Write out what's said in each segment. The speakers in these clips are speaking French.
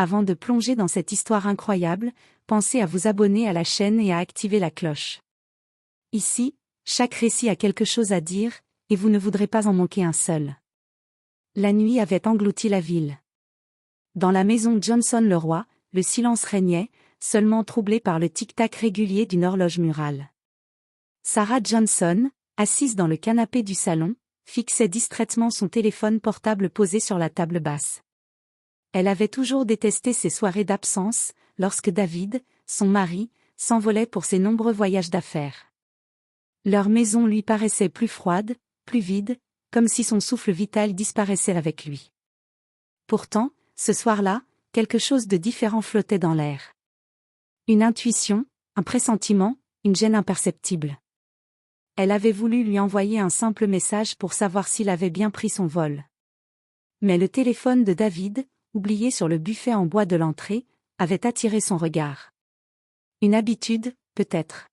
Avant de plonger dans cette histoire incroyable, pensez à vous abonner à la chaîne et à activer la cloche. Ici, chaque récit a quelque chose à dire, et vous ne voudrez pas en manquer un seul. La nuit avait englouti la ville. Dans la maison Johnson-le-Roi, le silence régnait, seulement troublé par le tic-tac régulier d'une horloge murale. Sarah Johnson, assise dans le canapé du salon, fixait distraitement son téléphone portable posé sur la table basse. Elle avait toujours détesté ces soirées d'absence, lorsque David, son mari, s'envolait pour ses nombreux voyages d'affaires. Leur maison lui paraissait plus froide, plus vide, comme si son souffle vital disparaissait avec lui. Pourtant, ce soir-là, quelque chose de différent flottait dans l'air. Une intuition, un pressentiment, une gêne imperceptible. Elle avait voulu lui envoyer un simple message pour savoir s'il avait bien pris son vol. Mais le téléphone de David, oublié sur le buffet en bois de l'entrée, avait attiré son regard. Une habitude, peut-être.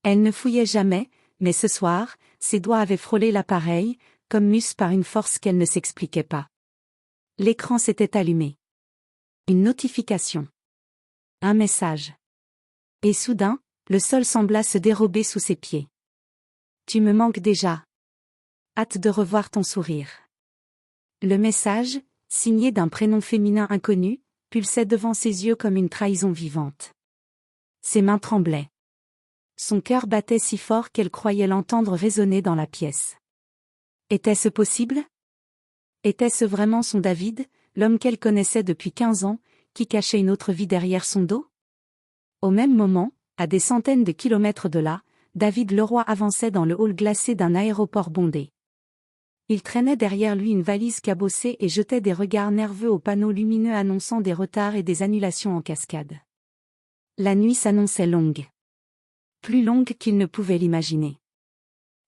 Elle ne fouillait jamais, mais ce soir, ses doigts avaient frôlé l'appareil, comme mus par une force qu'elle ne s'expliquait pas. L'écran s'était allumé. Une notification. Un message. Et soudain, le sol sembla se dérober sous ses pieds. Tu me manques déjà. Hâte de revoir ton sourire. Le message, signé d'un prénom féminin inconnu, pulsait devant ses yeux comme une trahison vivante. Ses mains tremblaient. Son cœur battait si fort qu'elle croyait l'entendre résonner dans la pièce. Était-ce possible? Était-ce vraiment son David, l'homme qu'elle connaissait depuis 15 ans, qui cachait une autre vie derrière son dos? Au même moment, à des centaines de kilomètres de là, David Leroy avançait dans le hall glacé d'un aéroport bondé. Il traînait derrière lui une valise cabossée et jetait des regards nerveux aux panneaux lumineux annonçant des retards et des annulations en cascade. La nuit s'annonçait longue. Plus longue qu'il ne pouvait l'imaginer.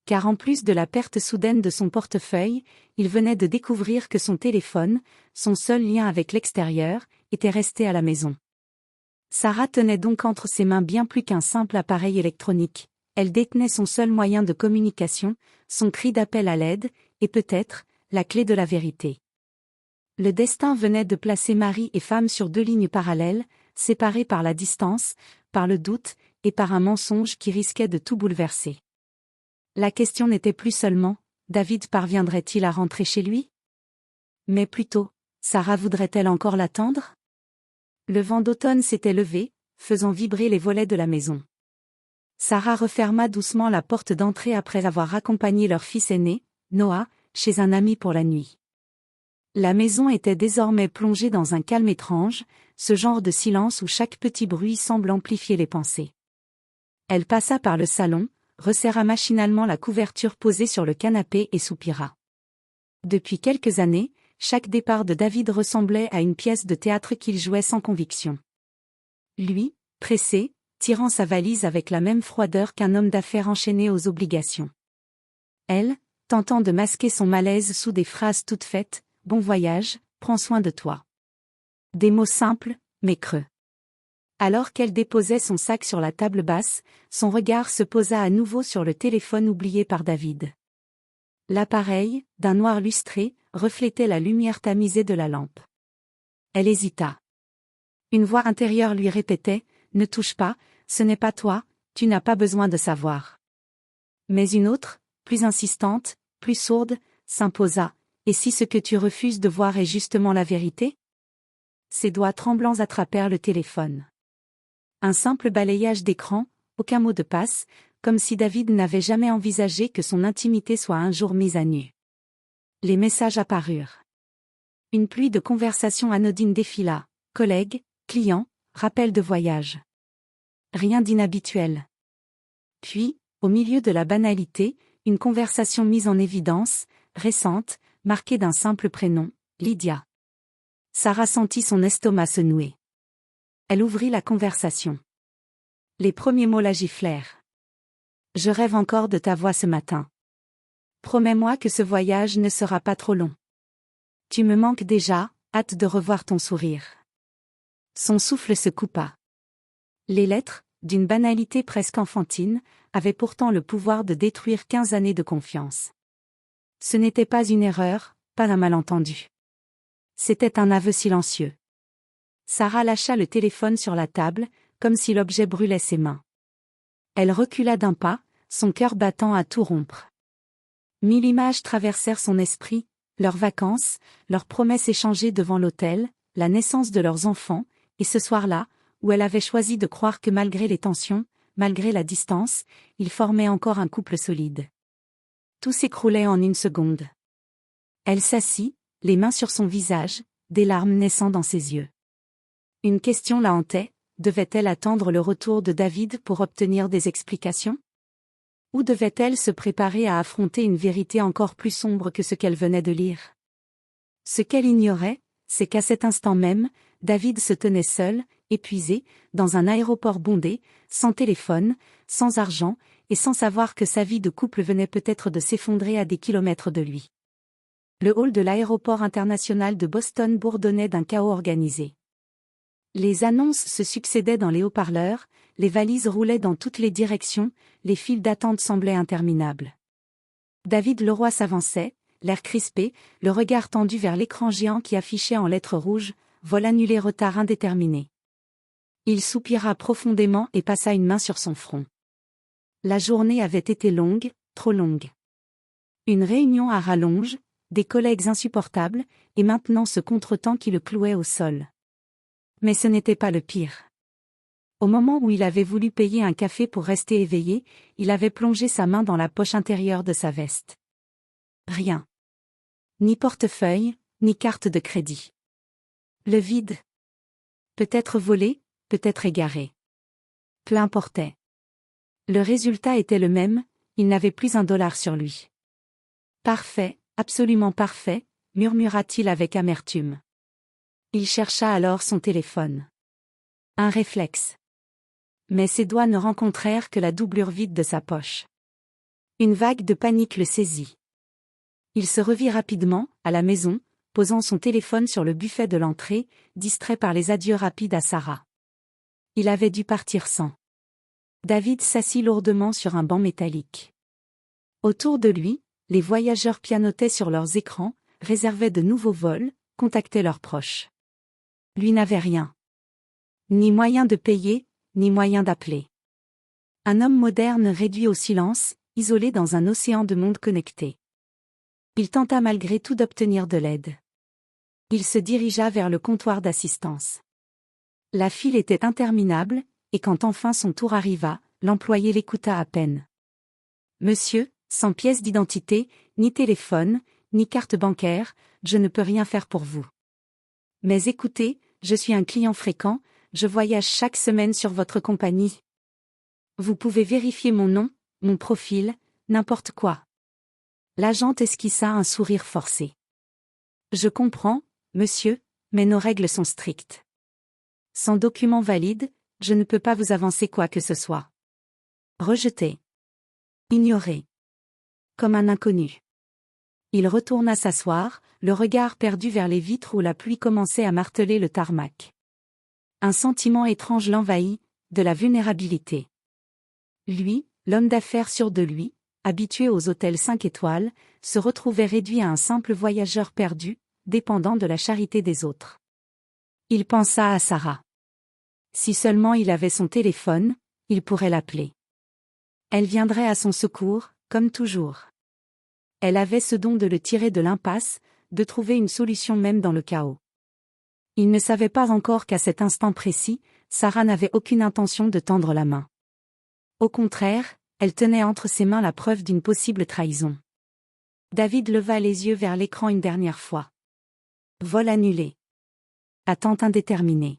Car en plus de la perte soudaine de son portefeuille, il venait de découvrir que son téléphone, son seul lien avec l'extérieur, était resté à la maison. Sarah tenait donc entre ses mains bien plus qu'un simple appareil électronique. Elle détenait son seul moyen de communication, son cri d'appel à l'aide, et peut-être, la clé de la vérité. Le destin venait de placer mari et femme sur deux lignes parallèles, séparées par la distance, par le doute, et par un mensonge qui risquait de tout bouleverser. La question n'était plus seulement, David parviendrait-il à rentrer chez lui? Mais plutôt, Sarah voudrait-elle encore l'attendre? Le vent d'automne s'était levé, faisant vibrer les volets de la maison. Sarah referma doucement la porte d'entrée après avoir accompagné leur fils aîné, Noah, chez un ami pour la nuit. La maison était désormais plongée dans un calme étrange, ce genre de silence où chaque petit bruit semble amplifier les pensées. Elle passa par le salon, resserra machinalement la couverture posée sur le canapé et soupira. Depuis quelques années, chaque départ de David ressemblait à une pièce de théâtre qu'il jouait sans conviction. Lui, pressé, tirant sa valise avec la même froideur qu'un homme d'affaires enchaîné aux obligations. Elle, tentant de masquer son malaise sous des phrases toutes faites, « Bon voyage, prends soin de toi ». Des mots simples, mais creux. Alors qu'elle déposait son sac sur la table basse, son regard se posa à nouveau sur le téléphone oublié par David. L'appareil, d'un noir lustré, reflétait la lumière tamisée de la lampe. Elle hésita. Une voix intérieure lui répétait « Ne touche pas, ce n'est pas toi, tu n'as pas besoin de savoir ». Mais une autre, plus insistante, plus sourde, s'imposa « Et si ce que tu refuses de voir est justement la vérité ?» Ses doigts tremblants attrapèrent le téléphone. Un simple balayage d'écran, aucun mot de passe, comme si David n'avait jamais envisagé que son intimité soit un jour mise à nu. Les messages apparurent. Une pluie de conversations anodines défila, collègues, clients, rappels de voyage. Rien d'inhabituel. Puis, au milieu de la banalité, une conversation mise en évidence, récente, marquée d'un simple prénom, Lydia. Sarah sentit son estomac se nouer. Elle ouvrit la conversation. Les premiers mots la giflèrent. « Je rêve encore de ta voix ce matin. Promets-moi que ce voyage ne sera pas trop long. Tu me manques déjà, hâte de revoir ton sourire. » Son souffle se coupa. Les lettres, d'une banalité presque enfantine, avaient pourtant le pouvoir de détruire 15 années de confiance. Ce n'était pas une erreur, pas un malentendu. C'était un aveu silencieux. Sarah lâcha le téléphone sur la table, comme si l'objet brûlait ses mains. Elle recula d'un pas, son cœur battant à tout rompre. Mille images traversèrent son esprit, leurs vacances, leurs promesses échangées devant l'autel, la naissance de leurs enfants, et ce soir-là, où elle avait choisi de croire que malgré les tensions, malgré la distance, ils formaient encore un couple solide. Tout s'écroulait en une seconde. Elle s'assit, les mains sur son visage, des larmes naissant dans ses yeux. Une question la hantait, devait-elle attendre le retour de David pour obtenir des explications ? Ou devait-elle se préparer à affronter une vérité encore plus sombre que ce qu'elle venait de lire ? Ce qu'elle ignorait, c'est qu'à cet instant même, David se tenait seul, épuisé, dans un aéroport bondé, sans téléphone, sans argent, et sans savoir que sa vie de couple venait peut-être de s'effondrer à des kilomètres de lui. Le hall de l'aéroport international de Boston bourdonnait d'un chaos organisé. Les annonces se succédaient dans les haut-parleurs, les valises roulaient dans toutes les directions, les files d'attente semblaient interminables. David Leroy s'avançait, l'air crispé, le regard tendu vers l'écran géant qui affichait en lettres rouges « Vol annulé, retard indéterminé ». Il soupira profondément et passa une main sur son front. La journée avait été longue, trop longue. Une réunion à rallonge, des collègues insupportables, et maintenant ce contretemps qui le clouait au sol. Mais ce n'était pas le pire. Au moment où il avait voulu payer un café pour rester éveillé, il avait plongé sa main dans la poche intérieure de sa veste. Rien. Ni portefeuille, ni carte de crédit. Le vide. Peut-être volé, peut-être égaré. Peu importait. Le résultat était le même, il n'avait plus $1 sur lui. Parfait, absolument parfait, murmura-t-il avec amertume. Il chercha alors son téléphone. Un réflexe. Mais ses doigts ne rencontrèrent que la doublure vide de sa poche. Une vague de panique le saisit. Il se revit rapidement, à la maison, posant son téléphone sur le buffet de l'entrée, distrait par les adieux rapides à Sarah. Il avait dû partir sans. David s'assit lourdement sur un banc métallique. Autour de lui, les voyageurs pianotaient sur leurs écrans, réservaient de nouveaux vols, contactaient leurs proches. Lui n'avait rien. Ni moyen de payer, ni moyen d'appeler. Un homme moderne réduit au silence, isolé dans un océan de mondes connectés. Il tenta malgré tout d'obtenir de l'aide. Il se dirigea vers le comptoir d'assistance. La file était interminable, et quand enfin son tour arriva, l'employé l'écouta à peine. « Monsieur, sans pièce d'identité, ni téléphone, ni carte bancaire, je ne peux rien faire pour vous. Mais écoutez, je suis un client fréquent, je voyage chaque semaine sur votre compagnie. Vous pouvez vérifier mon nom, mon profil, n'importe quoi. » L'agent esquissa un sourire forcé. « Je comprends, monsieur, mais nos règles sont strictes. Sans document valide, je ne peux pas vous avancer quoi que ce soit. » Rejeté. Ignoré. Comme un inconnu. Il retourna s'asseoir, le regard perdu vers les vitres où la pluie commençait à marteler le tarmac. Un sentiment étrange l'envahit, de la vulnérabilité. Lui, l'homme d'affaires sûr de lui, habitué aux hôtels 5 étoiles, se retrouvait réduit à un simple voyageur perdu, dépendant de la charité des autres. Il pensa à Sarah. Si seulement il avait son téléphone, il pourrait l'appeler. Elle viendrait à son secours, comme toujours. Elle avait ce don de le tirer de l'impasse, de trouver une solution même dans le chaos. Il ne savait pas encore qu'à cet instant précis, Sarah n'avait aucune intention de tendre la main. Au contraire, elle tenait entre ses mains la preuve d'une possible trahison. David leva les yeux vers l'écran une dernière fois. Vol annulé. Attente indéterminée.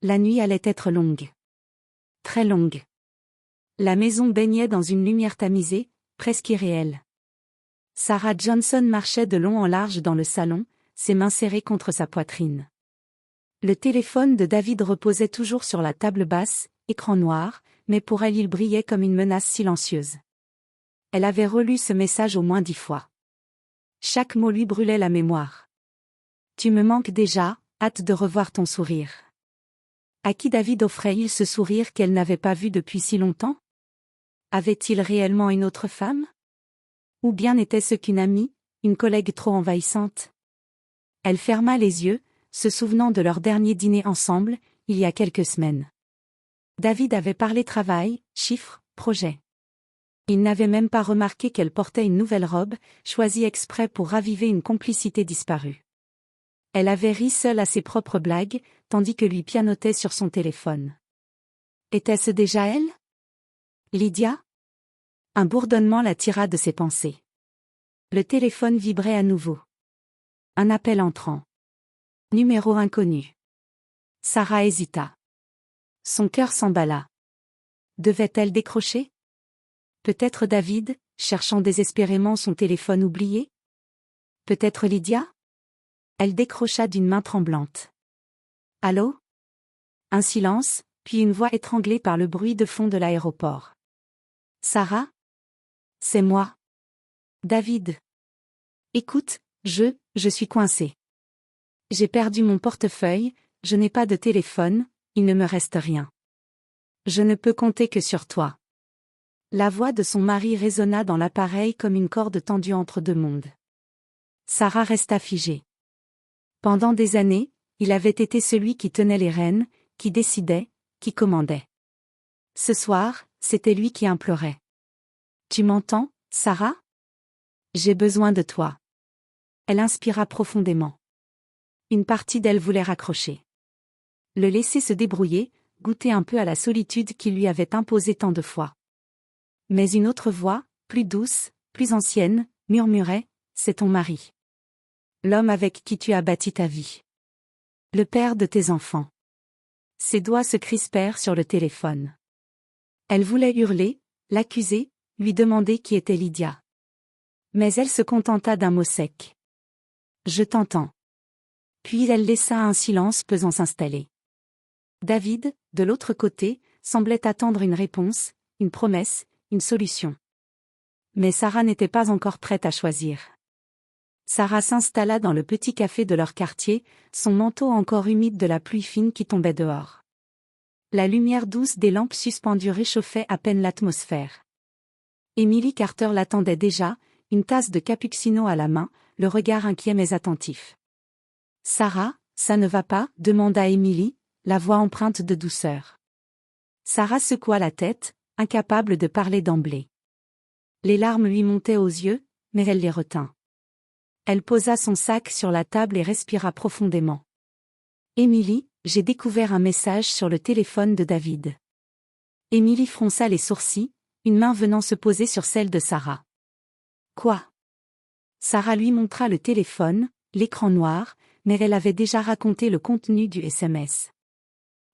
La nuit allait être longue. Très longue. La maison baignait dans une lumière tamisée, presque irréelle. Sarah Johnson marchait de long en large dans le salon, ses mains serrées contre sa poitrine. Le téléphone de David reposait toujours sur la table basse, écran noir, mais pour elle il brillait comme une menace silencieuse. Elle avait relu ce message au moins 10 fois. Chaque mot lui brûlait la mémoire. « Tu me manques déjà, hâte de revoir ton sourire. » À qui David offrait-il ce sourire qu'elle n'avait pas vu depuis si longtemps? Avait-il réellement une autre femme? Ou bien n'était-ce qu'une amie, une collègue trop envahissante? Elle ferma les yeux, se souvenant de leur dernier dîner ensemble, il y a quelques semaines. David avait parlé travail, chiffres, projets. Il n'avait même pas remarqué qu'elle portait une nouvelle robe, choisie exprès pour raviver une complicité disparue. Elle avait ri seule à ses propres blagues, tandis que lui pianotait sur son téléphone. Était-ce déjà elle? Lydia? Un bourdonnement la tira de ses pensées. Le téléphone vibrait à nouveau. Un appel entrant. Numéro inconnu. Sarah hésita. Son cœur s'emballa. Devait-elle décrocher? Peut-être David, cherchant désespérément son téléphone oublié? Peut-être Lydia? Elle décrocha d'une main tremblante. Allô? Un silence, puis une voix étranglée par le bruit de fond de l'aéroport. Sarah? C'est moi. David. Écoute, je suis coincée. J'ai perdu mon portefeuille, je n'ai pas de téléphone, il ne me reste rien. Je ne peux compter que sur toi. La voix de son mari résonna dans l'appareil comme une corde tendue entre deux mondes. Sarah resta figée. Pendant des années, il avait été celui qui tenait les rênes, qui décidait, qui commandait. Ce soir, c'était lui qui implorait. Tu m'entends, Sarah? J'ai besoin de toi. Elle inspira profondément. Une partie d'elle voulait raccrocher. Le laisser se débrouiller, goûter un peu à la solitude qu'il lui avait imposée tant de fois. Mais une autre voix, plus douce, plus ancienne, murmurait, c'est ton mari. L'homme avec qui tu as bâti ta vie. Le père de tes enfants. Ses doigts se crispèrent sur le téléphone. Elle voulait hurler, l'accuser, lui demander qui était Lydia. Mais elle se contenta d'un mot sec. Je t'entends. Puis elle laissa un silence pesant s'installer. David, de l'autre côté, semblait attendre une réponse, une promesse, une solution. Mais Sarah n'était pas encore prête à choisir. Sarah s'installa dans le petit café de leur quartier, son manteau encore humide de la pluie fine qui tombait dehors. La lumière douce des lampes suspendues réchauffait à peine l'atmosphère. Emily Carter l'attendait déjà, une tasse de cappuccino à la main, le regard inquiet mais attentif. « Sarah, ça ne va pas ?» demanda Emily, la voix empreinte de douceur. Sarah secoua la tête, incapable de parler d'emblée. Les larmes lui montaient aux yeux, mais elle les retint. Elle posa son sac sur la table et respira profondément. « Emily, j'ai découvert un message sur le téléphone de David. » Emily fronça les sourcils, une main venant se poser sur celle de Sarah. « Quoi ?» Sarah lui montra le téléphone, l'écran noir, mais elle avait déjà raconté le contenu du SMS.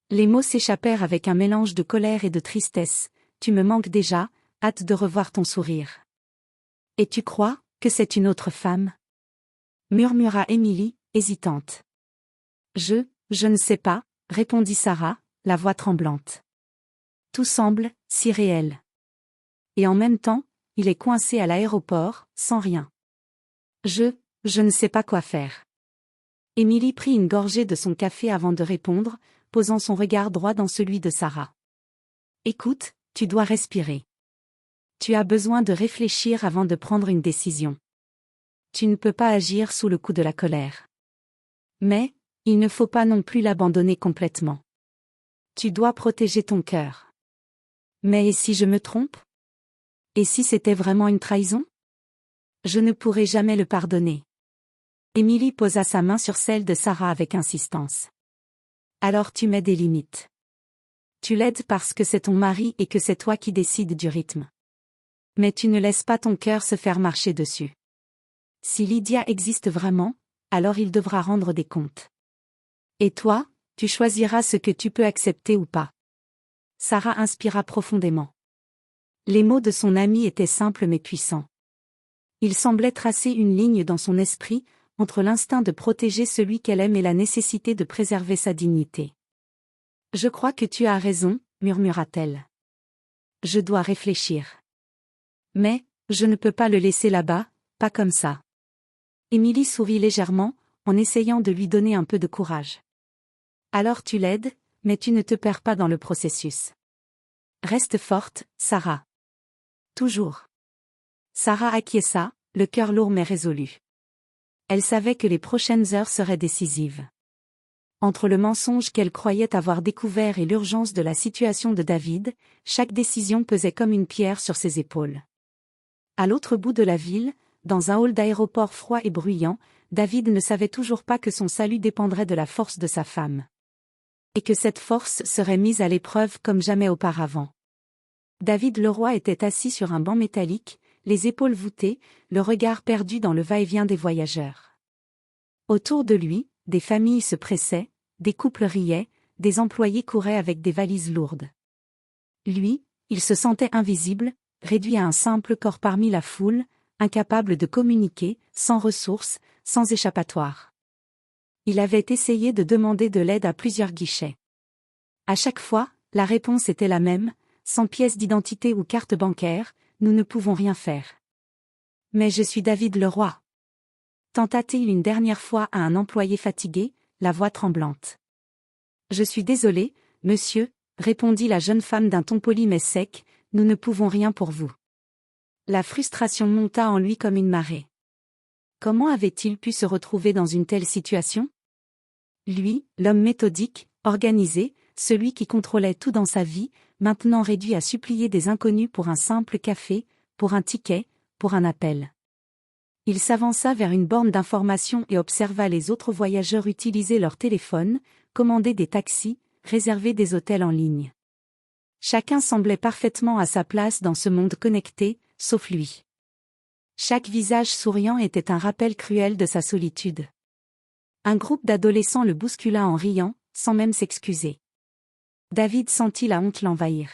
Les mots s'échappèrent avec un mélange de colère et de tristesse. « Tu me manques déjà, hâte de revoir ton sourire. »« Et tu crois que c'est une autre femme ?» murmura Emily, hésitante. « Je ne sais pas », répondit Sarah, la voix tremblante. « Tout semble si réel. Et en même temps, il est coincé à l'aéroport, sans rien. Je ne sais pas quoi faire. » Emily prit une gorgée de son café avant de répondre, posant son regard droit dans celui de Sarah. « Écoute, tu dois respirer. Tu as besoin de réfléchir avant de prendre une décision. Tu ne peux pas agir sous le coup de la colère. Mais, il ne faut pas non plus l'abandonner complètement. Tu dois protéger ton cœur. Mais et si je me trompe? Et si c'était vraiment une trahison? Je ne pourrai jamais le pardonner. » Emily posa sa main sur celle de Sarah avec insistance. « Alors tu mets des limites. Tu l'aides parce que c'est ton mari et que c'est toi qui décides du rythme. Mais tu ne laisses pas ton cœur se faire marcher dessus. Si Lydia existe vraiment, alors il devra rendre des comptes. Et toi, tu choisiras ce que tu peux accepter ou pas. » Sarah inspira profondément. Les mots de son amie étaient simples mais puissants. Il semblait tracer une ligne dans son esprit, entre l'instinct de protéger celui qu'elle aime et la nécessité de préserver sa dignité. « Je crois que tu as raison, » murmura-t-elle. « Je dois réfléchir. Mais, je ne peux pas le laisser là-bas, pas comme ça. » Emily sourit légèrement, en essayant de lui donner un peu de courage. « Alors tu l'aides, mais tu ne te perds pas dans le processus. Reste forte, Sarah. Toujours. » Sarah acquiesça, le cœur lourd mais résolu. Elle savait que les prochaines heures seraient décisives. Entre le mensonge qu'elle croyait avoir découvert et l'urgence de la situation de David, chaque décision pesait comme une pierre sur ses épaules. À l'autre bout de la ville, dans un hall d'aéroport froid et bruyant, David ne savait toujours pas que son salut dépendrait de la force de sa femme. Et que cette force serait mise à l'épreuve comme jamais auparavant. David Leroy était assis sur un banc métallique, les épaules voûtées, le regard perdu dans le va-et-vient des voyageurs. Autour de lui, des familles se pressaient, des couples riaient, des employés couraient avec des valises lourdes. Lui, il se sentait invisible, réduit à un simple corps parmi la foule, incapable de communiquer, sans ressources, sans échappatoire. Il avait essayé de demander de l'aide à plusieurs guichets. À chaque fois, la réponse était la même, sans pièce d'identité ou carte bancaire, nous ne pouvons rien faire. Mais je suis David Leroy. Tenta-t-il une dernière fois à un employé fatigué, la voix tremblante. Je suis désolé, monsieur, répondit la jeune femme d'un ton poli mais sec, nous ne pouvons rien pour vous. La frustration monta en lui comme une marée. Comment avait-il pu se retrouver dans une telle situation? Lui, l'homme méthodique, organisé, celui qui contrôlait tout dans sa vie, maintenant réduit à supplier des inconnus pour un simple café, pour un ticket, pour un appel. Il s'avança vers une borne d'information et observa les autres voyageurs utiliser leur téléphone, commander des taxis, réserver des hôtels en ligne. Chacun semblait parfaitement à sa place dans ce monde connecté, sauf lui. Chaque visage souriant était un rappel cruel de sa solitude. Un groupe d'adolescents le bouscula en riant, sans même s'excuser. David sentit la honte l'envahir.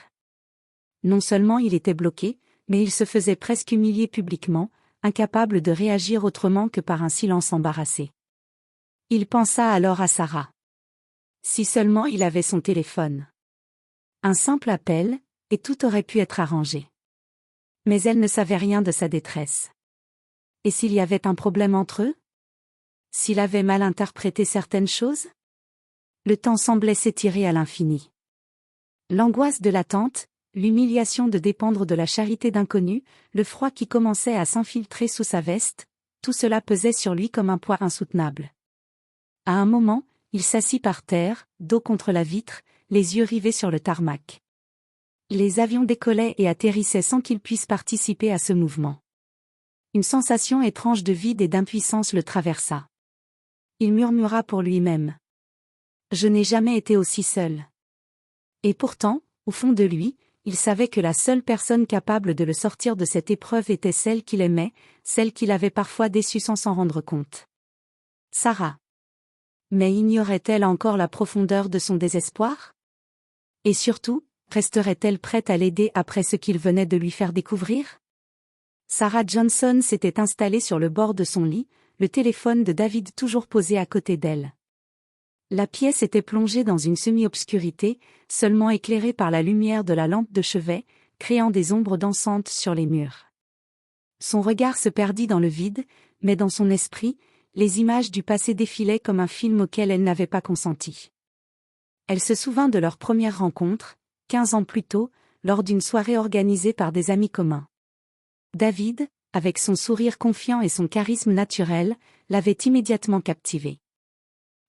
Non seulement il était bloqué, mais il se faisait presque humilier publiquement, incapable de réagir autrement que par un silence embarrassé. Il pensa alors à Sarah. Si seulement il avait son téléphone. Un simple appel, et tout aurait pu être arrangé. Mais elle ne savait rien de sa détresse. Et s'il y avait un problème entre eux? S'il avait mal interprété certaines choses? Le temps semblait s'étirer à l'infini. L'angoisse de l'attente, l'humiliation de dépendre de la charité d'inconnus, le froid qui commençait à s'infiltrer sous sa veste, tout cela pesait sur lui comme un poids insoutenable. À un moment, il s'assit par terre, dos contre la vitre, les yeux rivés sur le tarmac. Les avions décollaient et atterrissaient sans qu'il puisse participer à ce mouvement. Une sensation étrange de vide et d'impuissance le traversa. Il murmura pour lui-même. Je n'ai jamais été aussi seul. Et pourtant, au fond de lui, il savait que la seule personne capable de le sortir de cette épreuve était celle qu'il aimait, celle qu'il avait parfois déçue sans s'en rendre compte. Sarah. Mais ignorait-elle encore la profondeur de son désespoir? Et surtout, resterait-elle prête à l'aider après ce qu'il venait de lui faire découvrir? Sarah Johnson s'était installée sur le bord de son lit, le téléphone de David toujours posé à côté d'elle. La pièce était plongée dans une semi-obscurité, seulement éclairée par la lumière de la lampe de chevet, créant des ombres dansantes sur les murs. Son regard se perdit dans le vide, mais dans son esprit, les images du passé défilaient comme un film auquel elle n'avait pas consenti. Elle se souvint de leur première rencontre, 15 ans plus tôt, lors d'une soirée organisée par des amis communs. David, avec son sourire confiant et son charisme naturel, l'avait immédiatement captivée.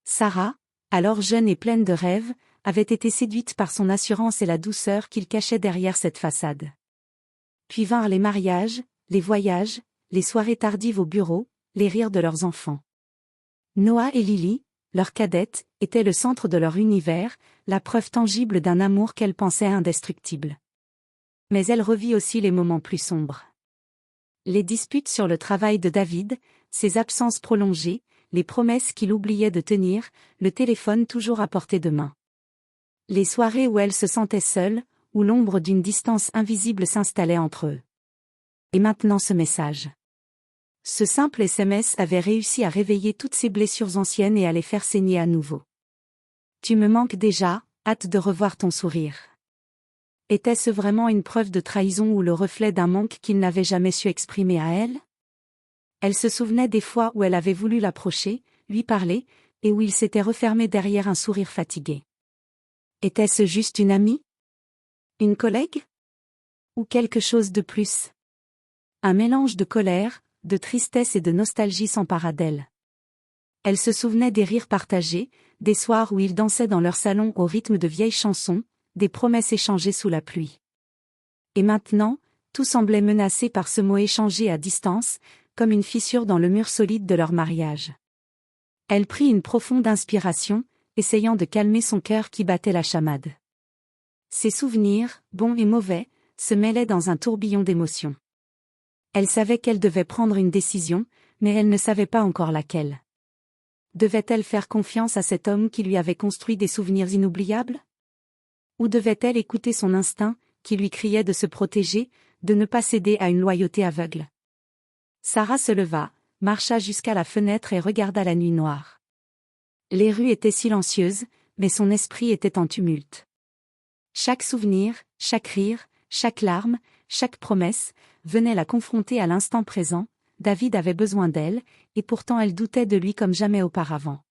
Sarah, alors jeune et pleine de rêves, avait été séduite par son assurance et la douceur qu'il cachait derrière cette façade. Puis vinrent les mariages, les voyages, les soirées tardives au bureau, les rires de leurs enfants. Noah et Lily, leur cadette, étaient le centre de leur univers, la preuve tangible d'un amour qu'elle pensait indestructible. Mais elle revit aussi les moments plus sombres. Les disputes sur le travail de David, ses absences prolongées, les promesses qu'il oubliait de tenir, le téléphone toujours à portée de main. Les soirées où elle se sentait seule, où l'ombre d'une distance invisible s'installait entre eux. Et maintenant ce message. Ce simple SMS avait réussi à réveiller toutes ses blessures anciennes et à les faire saigner à nouveau. Tu me manques déjà, hâte de revoir ton sourire. Était-ce vraiment une preuve de trahison ou le reflet d'un manque qu'il n'avait jamais su exprimer à elle? Elle se souvenait des fois où elle avait voulu l'approcher, lui parler, et où il s'était refermé derrière un sourire fatigué. Était-ce juste une amie? Une collègue? Ou quelque chose de plus? Un mélange de colère, de tristesse et de nostalgie s'empara d'elle. Elle se souvenait des rires partagés, des soirs où ils dansaient dans leur salon au rythme de vieilles chansons, des promesses échangées sous la pluie. Et maintenant, tout semblait menacé par ce mot échangé à distance, comme une fissure dans le mur solide de leur mariage. Elle prit une profonde inspiration, essayant de calmer son cœur qui battait la chamade. Ses souvenirs, bons et mauvais, se mêlaient dans un tourbillon d'émotions. Elle savait qu'elle devait prendre une décision, mais elle ne savait pas encore laquelle. Devait-elle faire confiance à cet homme qui lui avait construit des souvenirs inoubliables? Ou devait-elle écouter son instinct, qui lui criait de se protéger, de ne pas céder à une loyauté aveugle? Sarah se leva, marcha jusqu'à la fenêtre et regarda la nuit noire. Les rues étaient silencieuses, mais son esprit était en tumulte. Chaque souvenir, chaque rire, chaque larme, chaque promesse, venait la confronter à l'instant présent. David avait besoin d'elle, et pourtant elle doutait de lui comme jamais auparavant.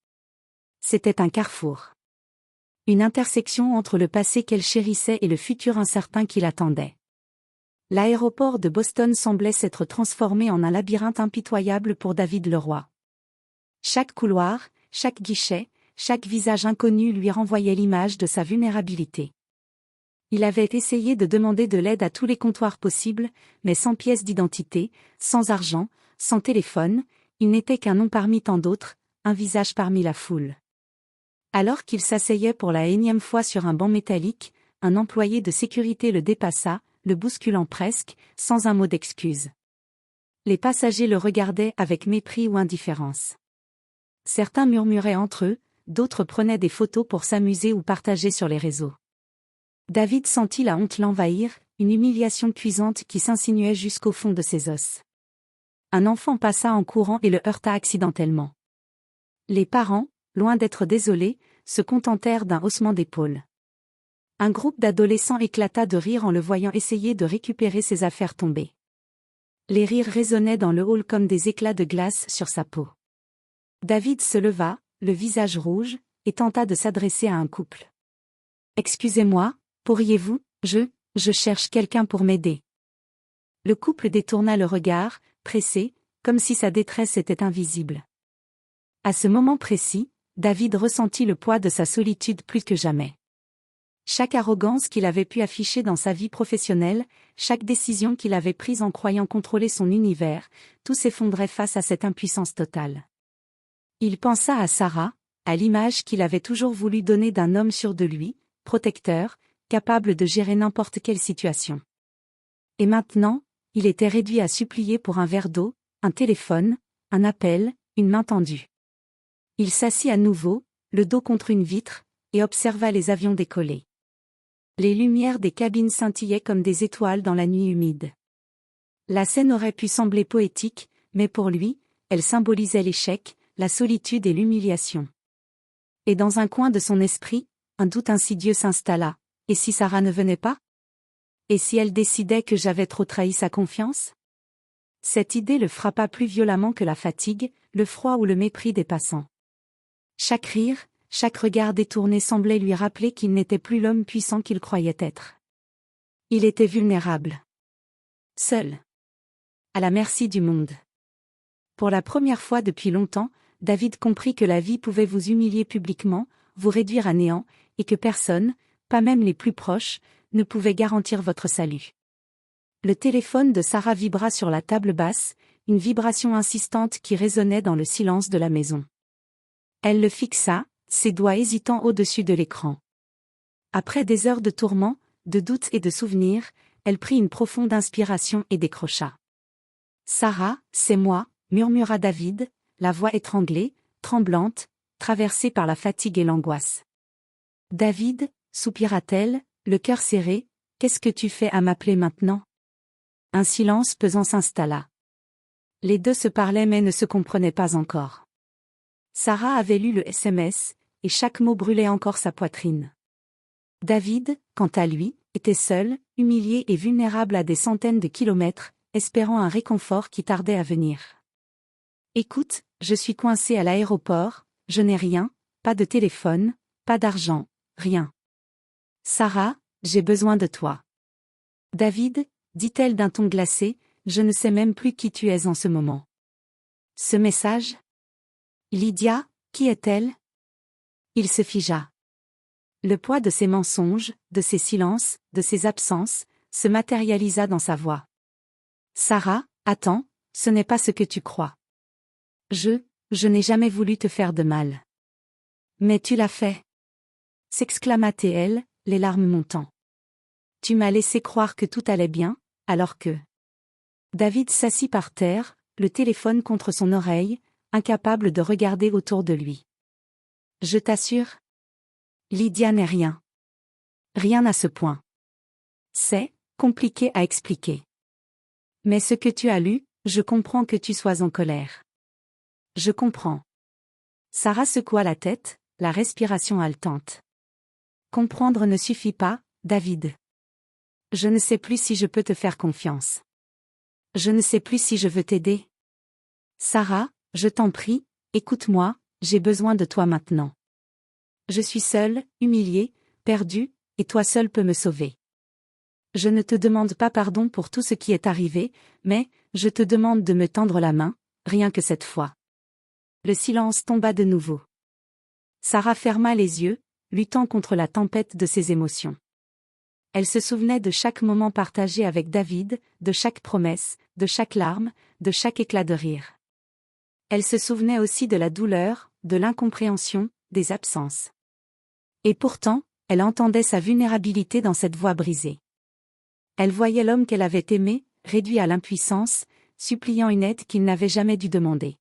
C'était un carrefour. Une intersection entre le passé qu'elle chérissait et le futur incertain qui l'attendait. L'aéroport de Boston semblait s'être transformé en un labyrinthe impitoyable pour David Leroy. Chaque couloir, chaque guichet, chaque visage inconnu lui renvoyait l'image de sa vulnérabilité. Il avait essayé de demander de l'aide à tous les comptoirs possibles, mais sans pièce d'identité, sans argent, sans téléphone, il n'était qu'un nom parmi tant d'autres, un visage parmi la foule. Alors qu'il s'asseyait pour la énième fois sur un banc métallique, un employé de sécurité le dépassa, le bousculant presque, sans un mot d'excuse. Les passagers le regardaient avec mépris ou indifférence. Certains murmuraient entre eux, d'autres prenaient des photos pour s'amuser ou partager sur les réseaux. David sentit la honte l'envahir, une humiliation cuisante qui s'insinuait jusqu'au fond de ses os. Un enfant passa en courant et le heurta accidentellement. Les parents, loin d'être désolés, se contentèrent d'un haussement d'épaules. Un groupe d'adolescents éclata de rire en le voyant essayer de récupérer ses affaires tombées. Les rires résonnaient dans le hall comme des éclats de glace sur sa peau. David se leva, le visage rouge, et tenta de s'adresser à un couple. « Excusez-moi, pourriez-vous, je cherche quelqu'un pour m'aider. » Le couple détourna le regard, pressé, comme si sa détresse était invisible. À ce moment précis, David ressentit le poids de sa solitude plus que jamais. Chaque arrogance qu'il avait pu afficher dans sa vie professionnelle, chaque décision qu'il avait prise en croyant contrôler son univers, tout s'effondrait face à cette impuissance totale. Il pensa à Sarah, à l'image qu'il avait toujours voulu donner d'un homme sûr de lui, protecteur, capable de gérer n'importe quelle situation. Et maintenant, il était réduit à supplier pour un verre d'eau, un téléphone, un appel, une main tendue. Il s'assit à nouveau, le dos contre une vitre, et observa les avions décoller. Les lumières des cabines scintillaient comme des étoiles dans la nuit humide. La scène aurait pu sembler poétique, mais pour lui, elle symbolisait l'échec, la solitude et l'humiliation. Et dans un coin de son esprit, un doute insidieux s'installa. Et si Sarah ne venait pas? Et si elle décidait que j'avais trop trahi sa confiance? Cette idée le frappa plus violemment que la fatigue, le froid ou le mépris des passants. Chaque rire, chaque regard détourné semblait lui rappeler qu'il n'était plus l'homme puissant qu'il croyait être. Il était vulnérable. Seul. À la merci du monde. Pour la première fois depuis longtemps, David comprit que la vie pouvait vous humilier publiquement, vous réduire à néant, et que personne, pas même les plus proches, ne pouvait garantir votre salut. Le téléphone de Sarah vibra sur la table basse, une vibration insistante qui résonnait dans le silence de la maison. Elle le fixa, ses doigts hésitants au-dessus de l'écran. Après des heures de tourments, de doutes et de souvenirs, elle prit une profonde inspiration et décrocha. « Sarah, c'est moi », murmura David, la voix étranglée, tremblante, traversée par la fatigue et l'angoisse. « David », soupira-t-elle, le cœur serré, « qu'est-ce que tu fais à m'appeler maintenant ?» Un silence pesant s'installa. Les deux se parlaient mais ne se comprenaient pas encore. Sarah avait lu le SMS, et chaque mot brûlait encore sa poitrine. David, quant à lui, était seul, humilié et vulnérable à des centaines de kilomètres, espérant un réconfort qui tardait à venir. « Écoute, je suis coincé à l'aéroport, je n'ai rien, pas de téléphone, pas d'argent, rien. Sarah, j'ai besoin de toi. » « David, » dit-elle d'un ton glacé, « je ne sais même plus qui tu es en ce moment. » Ce message ? Lydia, qui est-elle? Il se figea. Le poids de ses mensonges, de ses silences, de ses absences, se matérialisa dans sa voix. Sarah, attends, ce n'est pas ce que tu crois. Je n'ai jamais voulu te faire de mal. Mais tu l'as fait. S'exclama-t-elle, les larmes montant. Tu m'as laissé croire que tout allait bien, alors que... David s'assit par terre, le téléphone contre son oreille, incapable de regarder autour de lui. Je t'assure. Lydia n'est rien. Rien à ce point. C'est compliqué à expliquer. Mais ce que tu as lu, je comprends que tu sois en colère. Je comprends. Sarah secoua la tête, la respiration haletante. Comprendre ne suffit pas, David. Je ne sais plus si je peux te faire confiance. Je ne sais plus si je veux t'aider. Sarah, je t'en prie, écoute-moi, j'ai besoin de toi maintenant. Je suis seule, humiliée, perdue, et toi seule peux me sauver. Je ne te demande pas pardon pour tout ce qui est arrivé, mais, je te demande de me tendre la main, rien que cette fois. Le silence tomba de nouveau. Sarah ferma les yeux, luttant contre la tempête de ses émotions. Elle se souvenait de chaque moment partagé avec David, de chaque promesse, de chaque larme, de chaque éclat de rire. Elle se souvenait aussi de la douleur, de l'incompréhension, des absences. Et pourtant, elle entendait sa vulnérabilité dans cette voix brisée. Elle voyait l'homme qu'elle avait aimé, réduit à l'impuissance, suppliant une aide qu'il n'avait jamais dû demander.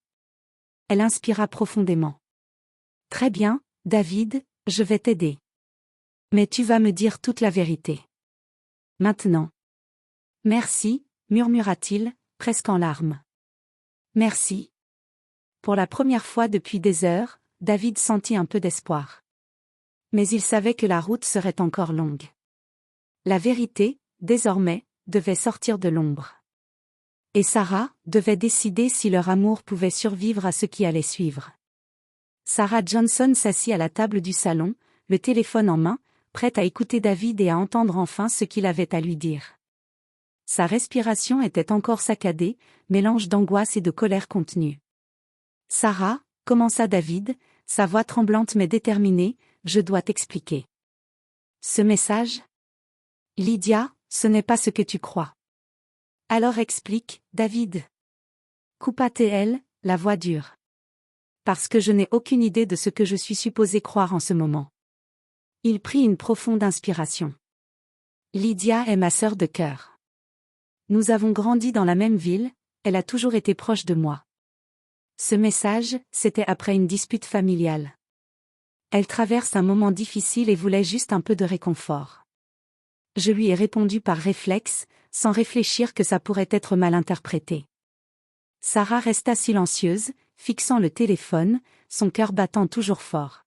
Elle inspira profondément. « Très bien, David, je vais t'aider. Mais tu vas me dire toute la vérité. Maintenant. » « Merci, » murmura-t-il, presque en larmes. « Merci. » Pour la première fois depuis des heures, David sentit un peu d'espoir. Mais il savait que la route serait encore longue. La vérité, désormais, devait sortir de l'ombre. Et Sarah devait décider si leur amour pouvait survivre à ce qui allait suivre. Sarah Johnson s'assit à la table du salon, le téléphone en main, prête à écouter David et à entendre enfin ce qu'il avait à lui dire. Sa respiration était encore saccadée, mélange d'angoisse et de colère contenue. « Sarah, » commença David, sa voix tremblante mais déterminée, « je dois t'expliquer. » « Ce message ? Lydia, ce n'est pas ce que tu crois. » « Alors explique, David. » Coupa-t-elle, la voix dure. « Parce que je n'ai aucune idée de ce que je suis supposée croire en ce moment. » Il prit une profonde inspiration. « Lydia est ma sœur de cœur. Nous avons grandi dans la même ville, elle a toujours été proche de moi. Ce message, c'était après une dispute familiale. Elle traverse un moment difficile et voulait juste un peu de réconfort. Je lui ai répondu par réflexe, sans réfléchir que ça pourrait être mal interprété. » Sarah resta silencieuse, fixant le téléphone, son cœur battant toujours fort.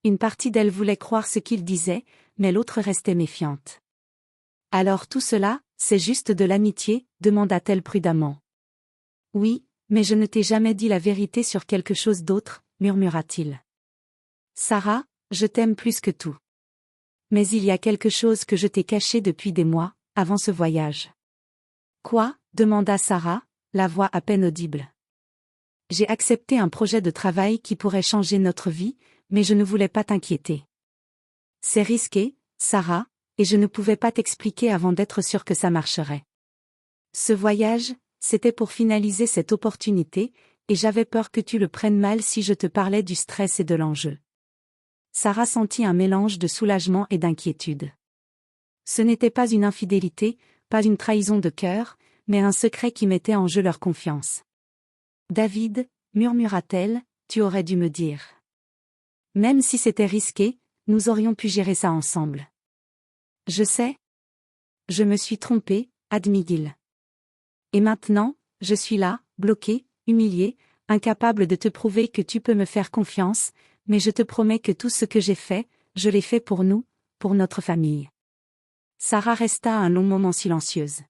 Une partie d'elle voulait croire ce qu'il disait, mais l'autre restait méfiante. « Alors tout cela, c'est juste de l'amitié ?» demanda-t-elle prudemment. « Oui, mais je ne t'ai jamais dit la vérité sur quelque chose d'autre, » murmura-t-il. « Sarah, je t'aime plus que tout. Mais il y a quelque chose que je t'ai caché depuis des mois, avant ce voyage. »« Quoi ?» demanda Sarah, la voix à peine audible. « J'ai accepté un projet de travail qui pourrait changer notre vie, mais je ne voulais pas t'inquiéter. C'est risqué, Sarah, et je ne pouvais pas t'expliquer avant d'être sûre que ça marcherait. Ce voyage, c'était pour finaliser cette opportunité, et j'avais peur que tu le prennes mal si je te parlais du stress et de l'enjeu. » Sarah sentit un mélange de soulagement et d'inquiétude. Ce n'était pas une infidélité, pas une trahison de cœur, mais un secret qui mettait en jeu leur confiance. « David, » murmura-t-elle, « tu aurais dû me dire. Même si c'était risqué, nous aurions pu gérer ça ensemble. »« Je sais. Je me suis trompée, » admit-il. « Et maintenant, je suis là, bloquée, humiliée, incapable de te prouver que tu peux me faire confiance, mais je te promets que tout ce que j'ai fait, je l'ai fait pour nous, pour notre famille. » Sarah resta un long moment silencieuse.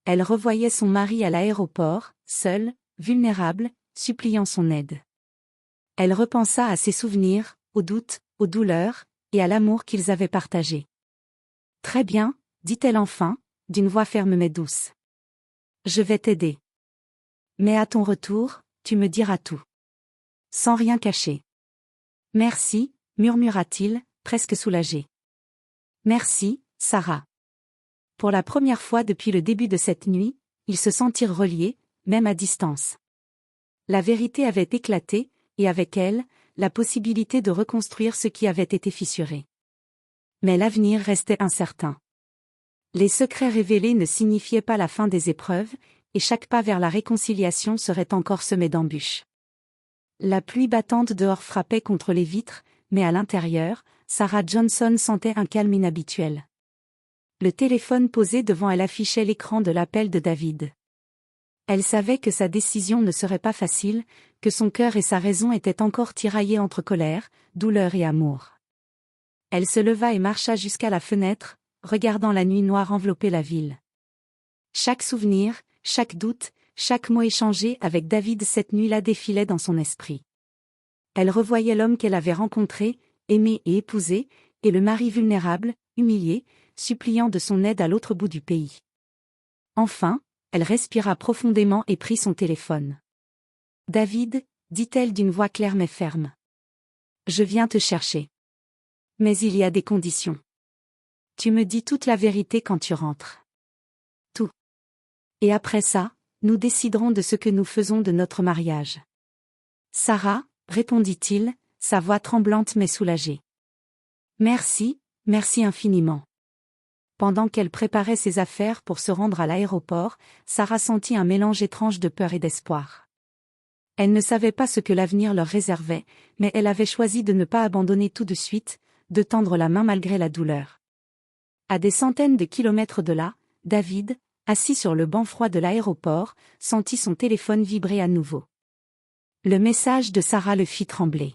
Elle revoyait son mari à l'aéroport, seul, vulnérable, suppliant son aide. Elle repensa à ses souvenirs, aux doutes, aux douleurs, et à l'amour qu'ils avaient partagé. « Très bien, » dit-elle enfin, d'une voix ferme mais douce. « Je vais t'aider. Mais à ton retour, tu me diras tout. sans rien cacher. Merci, murmura-t-il, presque soulagé. Merci, Sarah. Pour la première fois depuis le début de cette nuit, ils se sentirent reliés, même à distance. La vérité avait éclaté, et avec elle, la possibilité de reconstruire ce qui avait été fissuré. Mais l'avenir restait incertain. Les secrets révélés ne signifiaient pas la fin des épreuves, et chaque pas vers la réconciliation serait encore semé d'embûches. La pluie battante dehors frappait contre les vitres, mais à l'intérieur, Sarah Johnson sentait un calme inhabituel. Le téléphone posé devant elle affichait l'écran de l'appel de David. Elle savait que sa décision ne serait pas facile, que son cœur et sa raison étaient encore tiraillés entre colère, douleur et amour. Elle se leva et marcha jusqu'à la fenêtre, regardant la nuit noire envelopper la ville. Chaque souvenir, chaque doute, chaque mot échangé avec David cette nuit-là défilait dans son esprit. Elle revoyait l'homme qu'elle avait rencontré, aimé et épousé, et le mari vulnérable, humilié, suppliant de son aide à l'autre bout du pays. Enfin, elle respira profondément et prit son téléphone. « David » dit-elle d'une voix claire mais ferme. « Je viens te chercher. Mais il y a des conditions. Tu me dis toute la vérité quand tu rentres. Tout. Et après ça, nous déciderons de ce que nous faisons de notre mariage. » Sarah, répondit-il, sa voix tremblante mais soulagée. « Merci, merci infiniment. » Pendant qu'elle préparait ses affaires pour se rendre à l'aéroport, Sarah sentit un mélange étrange de peur et d'espoir. Elle ne savait pas ce que l'avenir leur réservait, mais elle avait choisi de ne pas abandonner tout de suite, de tendre la main malgré la douleur. À des centaines de kilomètres de là, David, assis sur le banc froid de l'aéroport, sentit son téléphone vibrer à nouveau. Le message de Sarah le fit trembler.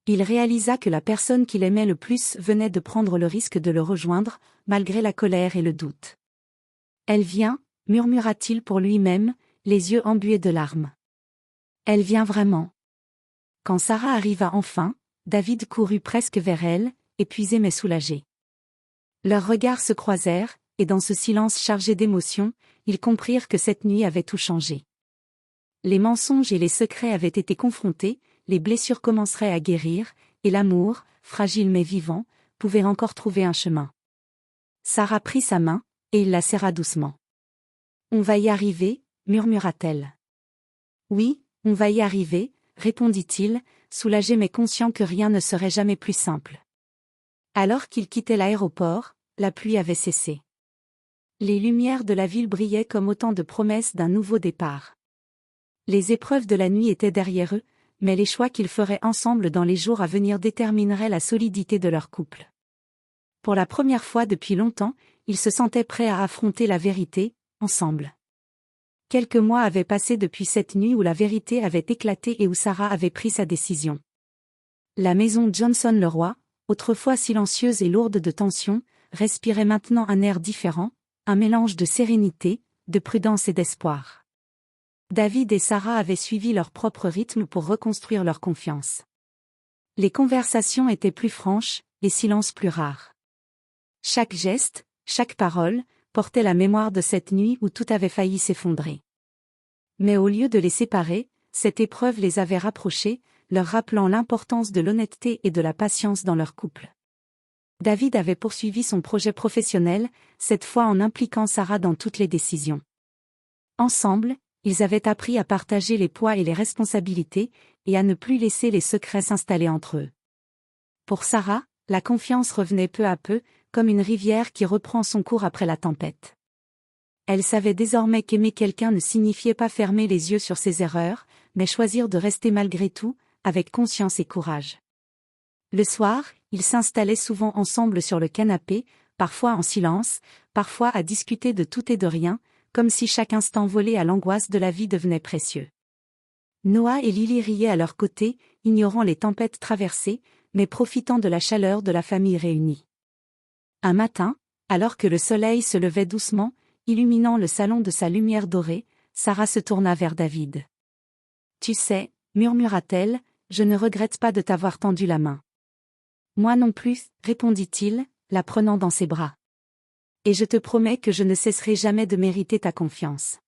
Il réalisa que la personne qu'il aimait le plus venait de prendre le risque de le rejoindre, malgré la colère et le doute. « Elle vient » murmura-t-il pour lui-même, les yeux embués de larmes. « Elle vient vraiment. » Quand Sarah arriva enfin, David courut presque vers elle, épuisé mais soulagé. Leurs regards se croisèrent, et dans ce silence chargé d'émotions, ils comprirent que cette nuit avait tout changé. Les mensonges et les secrets avaient été confrontés, les blessures commenceraient à guérir, et l'amour, fragile mais vivant, pouvait encore trouver un chemin. Sarah prit sa main, et il la serra doucement. « On va y arriver » murmura-t-elle. « Oui, on va y arriver » répondit-il, soulagé mais conscient que rien ne serait jamais plus simple. Alors qu'ils quittaient l'aéroport, la pluie avait cessé. Les lumières de la ville brillaient comme autant de promesses d'un nouveau départ. Les épreuves de la nuit étaient derrière eux, mais les choix qu'ils feraient ensemble dans les jours à venir détermineraient la solidité de leur couple. Pour la première fois depuis longtemps, ils se sentaient prêts à affronter la vérité, ensemble. Quelques mois avaient passé depuis cette nuit où la vérité avait éclaté et où Sarah avait pris sa décision. La maison Johnson-Leroy, autrefois silencieuse et lourde de tension, respirait maintenant un air différent, un mélange de sérénité, de prudence et d'espoir. David et Sarah avaient suivi leur propre rythme pour reconstruire leur confiance. Les conversations étaient plus franches, les silences plus rares. Chaque geste, chaque parole, portait la mémoire de cette nuit où tout avait failli s'effondrer. Mais au lieu de les séparer, cette épreuve les avait rapprochés, leur rappelant l'importance de l'honnêteté et de la patience dans leur couple. David avait poursuivi son projet professionnel, cette fois en impliquant Sarah dans toutes les décisions. Ensemble, ils avaient appris à partager les poids et les responsabilités, et à ne plus laisser les secrets s'installer entre eux. Pour Sarah, la confiance revenait peu à peu, comme une rivière qui reprend son cours après la tempête. Elle savait désormais qu'aimer quelqu'un ne signifiait pas fermer les yeux sur ses erreurs, mais choisir de rester malgré tout, avec conscience et courage. Le soir, ils s'installaient souvent ensemble sur le canapé, parfois en silence, parfois à discuter de tout et de rien, comme si chaque instant volé à l'angoisse de la vie devenait précieux. Noah et Lily riaient à leur côté, ignorant les tempêtes traversées, mais profitant de la chaleur de la famille réunie. Un matin, alors que le soleil se levait doucement, illuminant le salon de sa lumière dorée, Sarah se tourna vers David. « Tu sais, » murmura-t-elle, « je ne regrette pas de t'avoir tendu la main. »« Moi non plus, » répondit-il, la prenant dans ses bras. « Et je te promets que je ne cesserai jamais de mériter ta confiance. »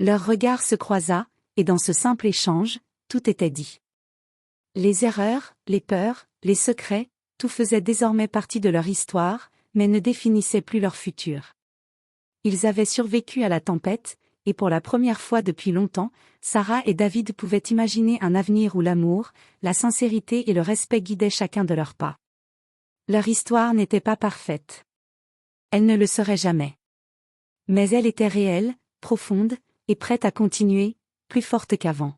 Leur regard se croisa, et dans ce simple échange, tout était dit. Les erreurs, les peurs, les secrets, tout faisait désormais partie de leur histoire, mais ne définissait plus leur futur. Ils avaient survécu à la tempête, et pour la première fois depuis longtemps, Sarah et David pouvaient imaginer un avenir où l'amour, la sincérité et le respect guidaient chacun de leurs pas. Leur histoire n'était pas parfaite. Elle ne le serait jamais. Mais elle était réelle, profonde, et prête à continuer, plus forte qu'avant.